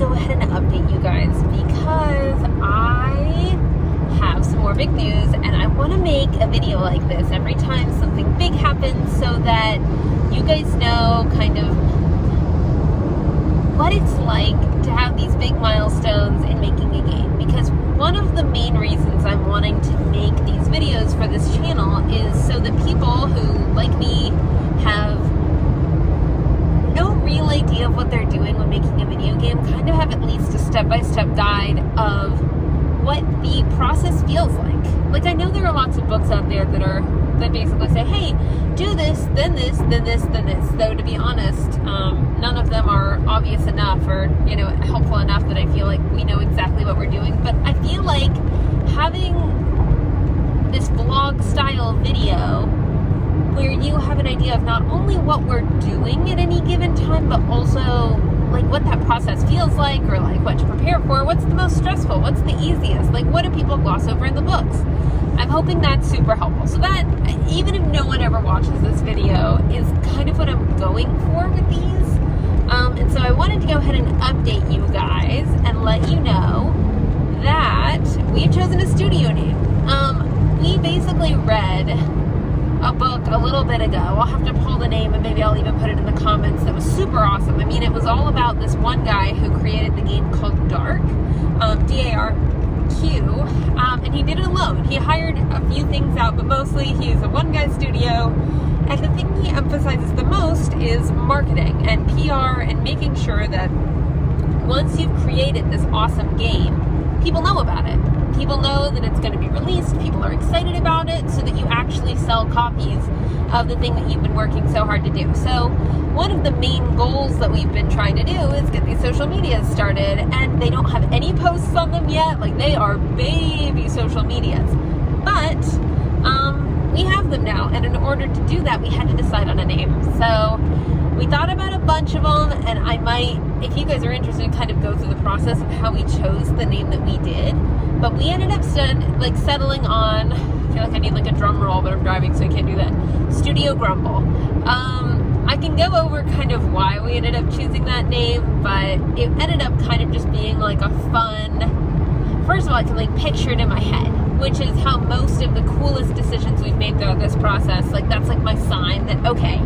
go ahead and update you guys because I have some more big news and I want to make a video like this every time something big happens so that you guys know kind of what it's like to have these big milestones in making a game. Because one of the main reasons I'm wanting to make these videos for this channel is so that people who, like me, have no real idea of what they're doing when making a video game kind of have at least a step-by-step guide of what the process feels like. Like, I know there are lots of books out there that basically say, hey, do this, then this, then this, then this. Though, to be honest, none of them are obvious enough or, helpful enough that I feel like we know exactly what we're doing. But I feel like having this vlog style video where you have an idea of not only what we're doing at any given time, but also like what that process feels like, or like what to prepare for, what's the most stressful, what's the easiest, like what do people gloss over in the books. I'm hoping that's super helpful. So that, even if no one ever watches this video, is kind of what I'm going for with these. And so I wanted to go ahead and update you guys and let you know that we've chosen a studio name. We basically read a book a little bit ago. I'll have to pull the name and maybe I'll even put it in the comments. That was super awesome. I mean, it was all about this one guy who created the game called Dark, D-A-R-Q, and he did it alone. He hired a few things out, but mostly he's a one-guy studio, and the thing he emphasizes the most is marketing and PR and making sure that once you've created this awesome game, people know about it. People know that it's going to be released, people are excited about it, so that you actually sell copies of the thing that you've been working so hard to do. So one of the main goals that we've been trying to do is get these social medias started, and they don't have any posts on them yet. Like, they are baby social medias. But we have them now, and in order to do that, we had to decide on a name. So we thought about a bunch of them, and I might, if you guys are interested, kind of go through the process of how we chose the name that we did. But we ended up settling on, I feel like I need like a drum roll, but I'm driving so I can't do that, Studio Grumble. I can go over kind of why we ended up choosing that name, but it ended up kind of just being like a fun, first of all, I can like picture it in my head, which is how most of the coolest decisions we've made throughout this process, like that's like my sign that, okay,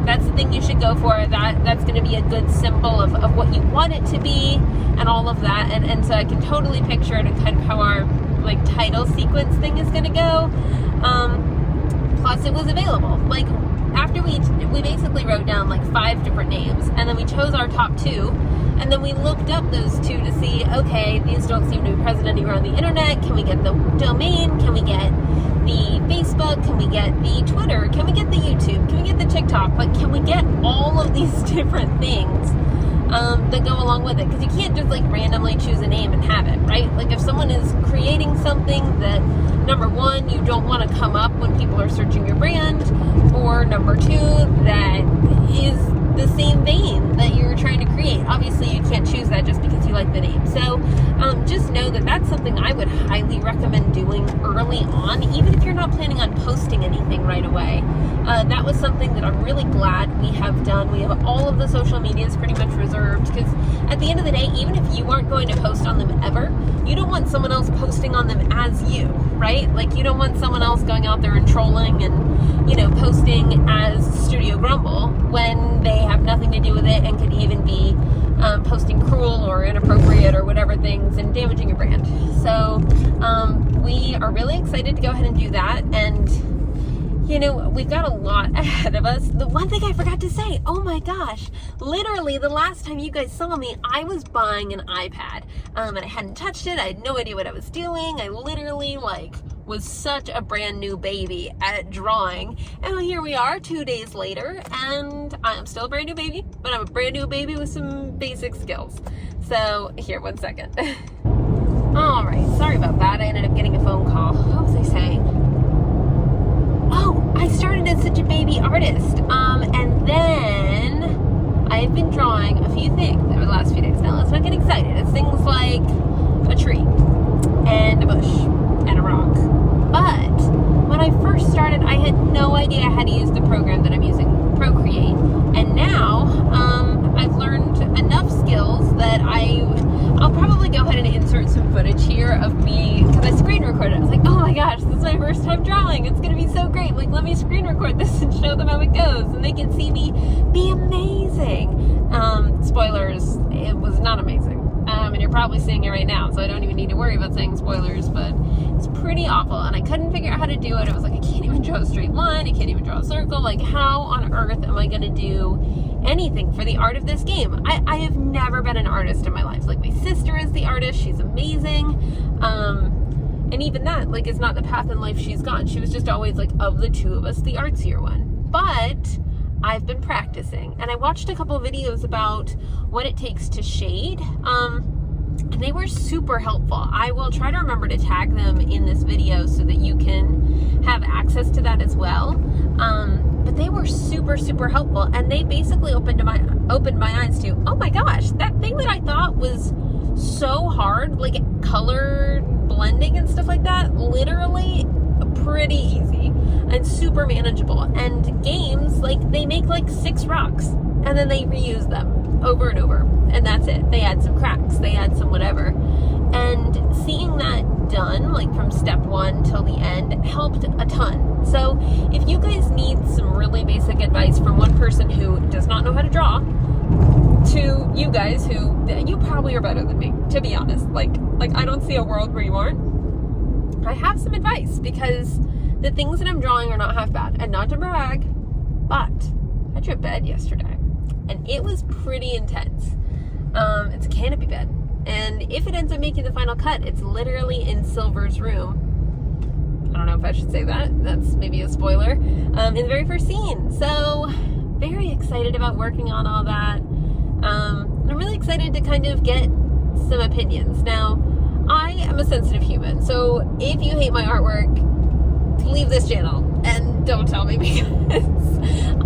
that's the thing you should go for. That's going to be a good symbol of what you want it to be and all of that. And so I can totally picture it and kind of how our like title sequence thing is going to go. Plus it was available. Like, after we basically wrote down like 5 different names, and then we chose our top 2, and then we looked up those 2 to see, okay, these don't seem to be present anywhere on the internet. Can we get the domain? Can we get the Facebook? Can we get the Twitter? Can we get the YouTube? Can we get the TikTok? Like, can we get all of these different things that go along with it? Because you can't just like randomly choose a name and have it, right? Like, if someone is creating something that, number 1, you don't want to come up when people are searching your brand, or number 2, that is the same vein that you're trying to create. Obviously, you can't choose that just because you like the name. So just know that that's something I would highly recommend doing early on, even if you're not planning on posting anything right away. That was something that I'm really glad we have done. We have all of the social medias pretty much reserved, because at the end of the day, even if you aren't going to post on them ever, you don't want someone else posting on them as you, right? Like, you don't want someone else going out there and trolling and, posting as Studio Grumble when they have nothing to do with it and could even be posting cruel or inappropriate or whatever things and damaging your brand. So we are really excited to go ahead and do that. And we've got a lot ahead of us. The one thing I forgot to say, oh my gosh, literally the last time you guys saw me, I was buying an iPad, and I hadn't touched it. I had no idea what I was doing. I literally was such a brand new baby at drawing, and here we are 2 days later, and I'm still a brand new baby, but I'm a brand new baby with some basic skills. So here, 1 second. All right, sorry about that. I ended up getting a phone call. What was I saying? Oh, I started as such a baby artist, and then I've been drawing a few things over the last few days. Now, let's not get excited. It's things like a tree, and a bush, and a rock. But when I first started, I had no idea how to use the program that I'm using, Procreate, and now I've learned enough skills that I to go ahead and insert some footage here of me, because I screen recorded. I was like, oh my gosh, this is my first time drawing. It's going to be so great. Like, let me screen record this and show them how it goes, and they can see me be amazing. Spoilers, it was not amazing. And you're probably seeing it right now, so I don't even need to worry about saying spoilers, but it's pretty awful, and I couldn't figure out how to do it. It was like, I can't even draw a straight line, I can't even draw a circle. Like, how on earth am I going to do anything for the art of this game? I have never been an artist in my life. Like, my sister is the artist, she's amazing, and even that, like, is not the path in life she's gone. She was just always, like, of the two of us, the artsier one. But I've been practicing, and I watched a couple of videos about what it takes to shade, and they were super helpful. I will try to remember to tag them in this video so that you can have access to that as well. But they were super, super helpful, and they basically opened my eyes to, oh my gosh, that thing that I thought was so hard, like color blending and stuff like that, literally pretty easy and super manageable. And games, like, they make like 6 rocks and then they reuse them over and over, and that's it. They add some cracks, they add some whatever, and seeing that done, like from step 1 till the end, helped a ton. So if you guys need some really basic advice from one person who does not know how to draw to you guys who, you probably are better than me, to be honest. Like I don't see a world where you aren't. I have some advice, because the things that I'm drawing are not half bad, and not to brag, but I drew a bed yesterday, and it was pretty intense. It's a canopy bed, and if it ends up making the final cut, it's literally in Silver's room. I don't know if I should say that. That's maybe a spoiler. In the very first scene. So, very excited about working on all that. And I'm really excited to kind of get some opinions. Now, I am a sensitive human, so if you hate my artwork, leave this channel and don't tell me, because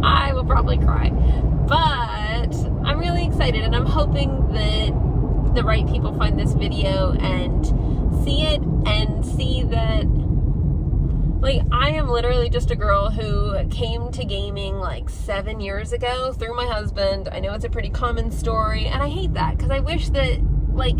I will probably cry. But I'm really excited, and I'm hoping that the right people find this video and see it and see that, like, I am literally just a girl who came to gaming like 7 years ago through my husband. I know it's a pretty common story, and I hate that, because I wish that, like,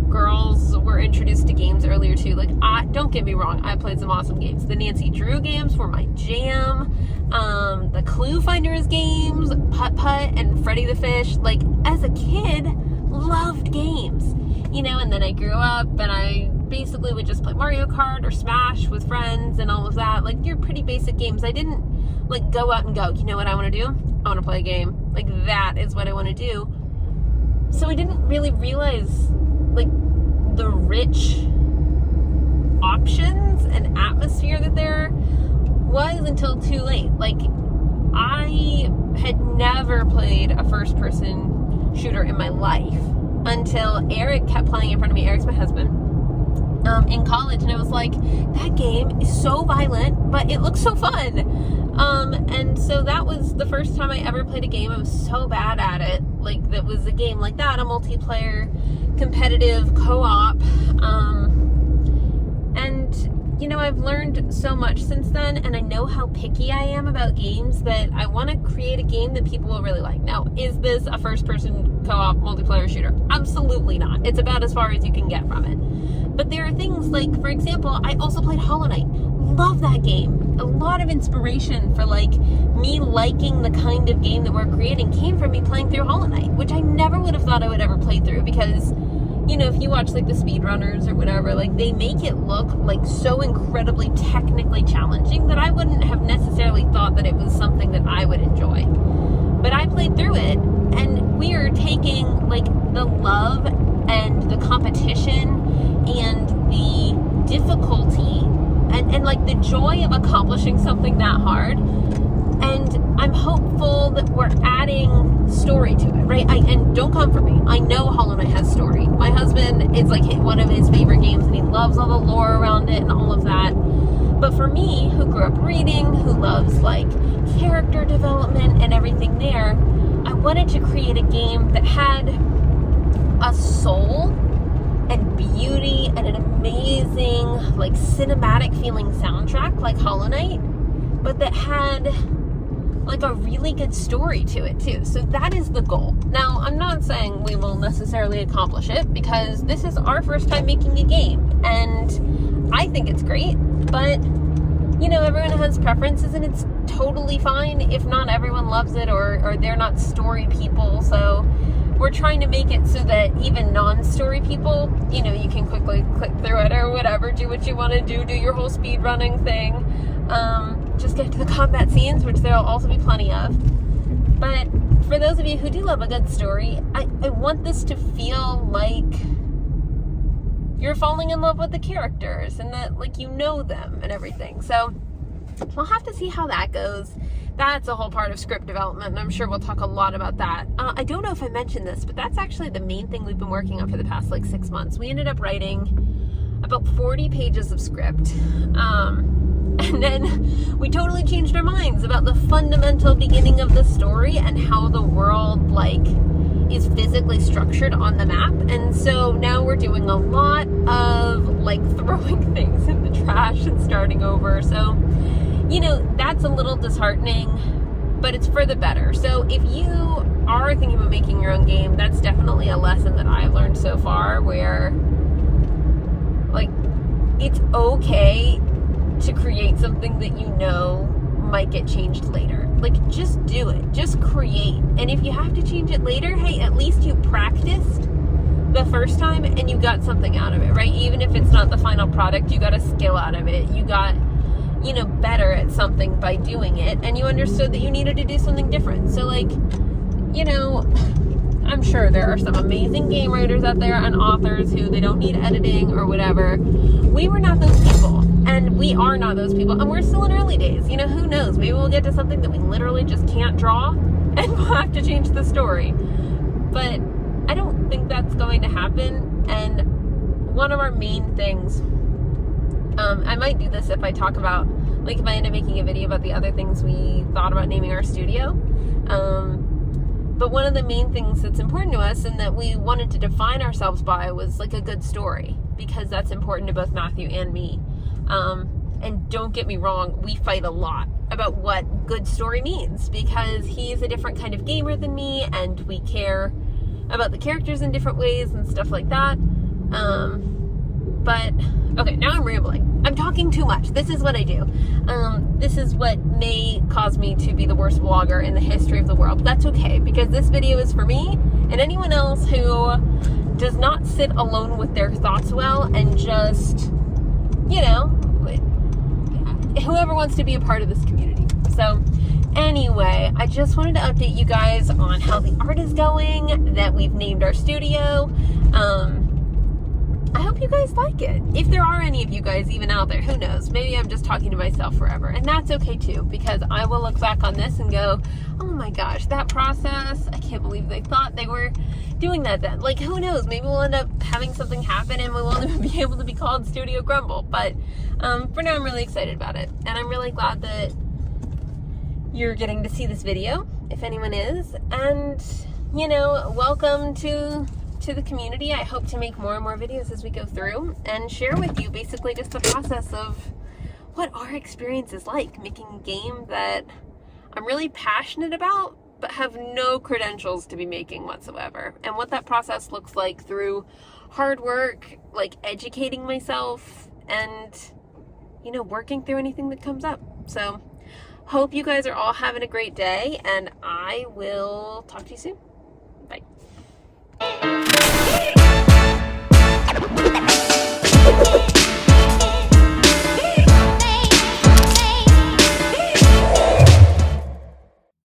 girls were introduced to games earlier too. Like, don't get me wrong, I played some awesome games. The Nancy Drew games were my jam. The Clue Finders games, Putt Putt and Freddy the Fish. Like, as a kid, loved games, you know. And then I grew up, and I basically would just play Mario Kart or Smash with friends and all of that. Like, your pretty basic games. I didn't, like, go out and go, you know what I want to do? I want to play a game. Like, that is what I want to do. So I didn't really realize, like, the rich options and atmosphere that there was until too late. Like, I had never played a first-person shooter in my life until Eric kept playing in front of me. Eric's my husband. In college, and I was like, that game is so violent, but it looks so fun. And so that was the first time I ever played a game. I was so bad at it. Like, that was a game like that, a multiplayer, competitive, co-op. And, you know, I've learned so much since then, and I know how picky I am about games, that I want to create a game that people will really like. Now, is this a first-person co-op multiplayer shooter? Absolutely not. It's about as far as you can get from it. But there are things like, for example, I also played Hollow Knight. Love that game. A lot of inspiration for, like, me liking the kind of game that we're creating came from me playing through Hollow Knight, which I never would have thought I would ever play through, because, you know, if you watch, like, the speedrunners or whatever, like, they make it look, like, so incredibly technically challenging that I wouldn't have necessarily thought that it was something that I would enjoy. But I played through it, and we are taking, like, the love and the competition and the difficulty and like the joy of accomplishing something that hard, and I'm hopeful that we're adding story to it, right? And don't come for me, I know Hollow Knight has story. My husband, it's like one of his favorite games, and he loves all the lore around it and all of that. But for me, who grew up reading, who loves, like, character development and everything there, I wanted to create a game that had a soul and beauty and an amazing, like, cinematic feeling soundtrack like Hollow Knight, but that had, like a really good story to it too. So that is the goal. Now, I'm not saying we will necessarily accomplish it, because this is our first time making a game, and I think it's great, but you know, everyone has preferences, and it's totally fine if not everyone loves it, or they're not story people. So we're trying to make it so that even non-story people, you know, you can quickly click through it or whatever, do what you want to do your whole speed running thing, just get to the combat scenes, which there'll also be plenty of. But for those of you who do love a good story, I want this to feel like you're falling in love with the characters, and that, like, you know them and everything. So we'll have to see how that goes. That's a whole part of script development, and I'm sure we'll talk a lot about that. I don't know if I mentioned this, but that's actually the main thing we've been working on for the past, like, 6 months. We ended up writing about 40 pages of script. And then we totally changed our minds about the fundamental beginning of the story and how the world, like, is physically structured on the map. And so now we're doing a lot of, like, throwing things in the trash and starting over. So, you know, that's a little disheartening, but it's for the better. So if you are thinking about making your own game, that's definitely a lesson that I've learned so far, where, like, it's okay to create something that you know might get changed later. Like, just do it. Just create. And if you have to change it later, hey, at least you practiced the first time and you got something out of it, right? Even if it's not the final product, you got a skill out of it. You got, you know, better at something by doing it, and you understood that you needed to do something different. So, like, you know, I'm sure there are some amazing game writers out there and authors who they don't need editing or whatever. We were not those people, and we are not those people, and we're still in early days. You know, who knows? Maybe we'll get to something that we literally just can't draw, and we'll have to change the story. But I don't think that's going to happen. And one of our main things, I might do this if I talk about, like, if I end up making a video about the other things we thought about naming our studio. But one of the main things that's important to us and that we wanted to define ourselves by was, like, a good story, because that's important to both Matthew and me. And don't get me wrong, we fight a lot about what good story means, because he's a different kind of gamer than me, and we care about the characters in different ways and stuff like that. But, okay, now I'm rambling. I'm talking too much. This is what I do. This is what may cause me to be the worst vlogger in the history of the world. But that's okay, because this video is for me and anyone else who does not sit alone with their thoughts well, and just, you know, whoever wants to be a part of this community. So anyway, I just wanted to update you guys on how the art is going, that we've named our studio. I hope you guys like it. If there are any of you guys even out there, who knows? Maybe I'm just talking to myself forever, and that's okay too, because I will look back on this and go, oh my gosh, that process, I can't believe they thought they were doing that then. Like, who knows? Maybe we'll end up having something happen and we won't even be able to be called Studio Grumble. But for now, I'm really excited about it, and I'm really glad that you're getting to see this video, if anyone is. And, you know, welcome to the community. I hope to make more and more videos as we go through and share with you basically just the process of what our experience is like making a game that I'm really passionate about but have no credentials to be making whatsoever, and what that process looks like through hard work, like educating myself, and, you know, working through anything that comes up. So hope you guys are all having a great day, and I will talk to you soon. Bye.